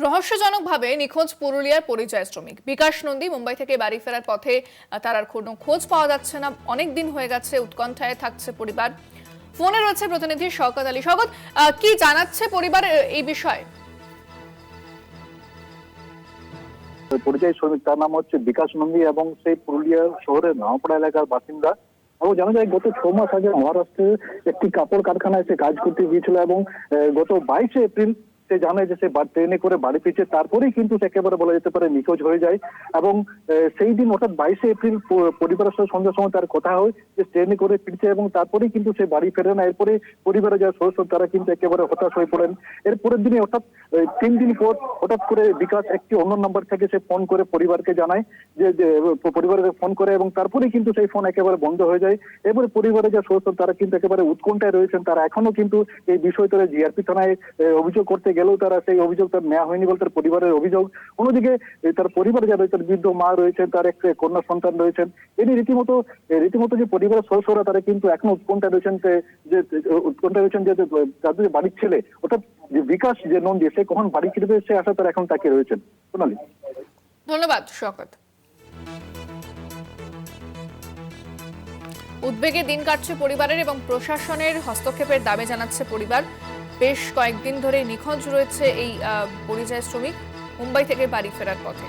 রহস্যজনকভাবে নিখোঁজ পুরুলিয়ার পরিযায়ী শ্রমিক বিকাশ নন্দী মুম্বাই থেকে বাড়ি ফেরার পথে তার আর কোনো খোঁজ পাওয়া যাচ্ছে না। অনেক দিন হয়ে গেছে, উৎকণ্ঠায় থাকছে পরিবার। ফোনে রয়েছে প্রতিনিধি শওকত আলী। শওকত, কি জানাচ্ছে পরিবার এই বিষয়ে? পরিযায়ী শ্রমিক, তার নাম হচ্ছে বিকাশ নন্দী এবং সেই পুরুলিয়া শহরের নাওপাড়া এলাকার বাসিন্দা। এবং জানা যায় গত 6 মাস আগে মহারাষ্ট্রের একটি কাপড় কারখানায় সে কাজ করতে গিয়েছিল এবং গত 22 এপ্রিল সে জানে যে সে ট্রেনে করে বাড়ি ফিরছে, তারপরেই কিন্তু সে একেবারে বলা যেতে পারে নিখোঁজ হয়ে যায়। এবং সেই দিন অর্থাৎ 22 এপ্রিল পরিবারের সাথে সন্ধ্যার সময় তার কথা হয় যে ট্রেনে করে ফিরছে এবং তারপরেই কিন্তু সে বাড়ি ফেরে না। এরপরে পরিবারের যারা সদস্য তারা কিন্তু একেবারে হতাশ হয়ে পড়েন। এর পরের দিনে অর্থাৎ 3 দিন পর হঠাৎ করে বিকাশ একটি অন্য নাম্বার থেকে সে ফোন করে পরিবারকে জানায় যে পরিবারকে ফোন করে এবং তারপরেই কিন্তু সেই ফোন একেবারে বন্ধ হয়ে যায়। এরপরে পরিবারের যে সদস্য তারা কিন্তু একেবারে উৎকণ্ঠায় রয়েছেন। তারা এখনো কিন্তু এই বিষয়টা জিআরপি থানায় অভিযোগ করতে গেলেও তারা সেই অভিযোগ তার নেওয়া হয়নি বলে তার পরিবারের অভিযোগ। অন্যদিকে তার পরিবারে যারা তার বৃদ্ধ মা রয়েছেন, তার এক কন্যা সন্তান রয়েছেন, এটি রীতিমতো যে পরিবারের সদস্যরা তারা কিন্তু এখনো উৎকণ্ঠায় রয়েছেন যে তাদের বাড়ির ছেলে অর্থাৎ যে বিকাশ যে নন্দী সে কখন বাড়ি ফিরবে সে আশা তারা এখন তাকিয়ে রয়েছেন। সোনালী, ধন্যবাদ শওকত। উদ্বেগে দিন কাটছে পরিবারের এবং প্রশাসনের হস্তক্ষেপের দাবি জানাচ্ছে পরিবার। বেশ কয়েকদিন ধরে নিখোঁজ রয়েছে এই পরিযায়ী শ্রমিক মুম্বাই থেকে বাড়ি ফেরার পথে।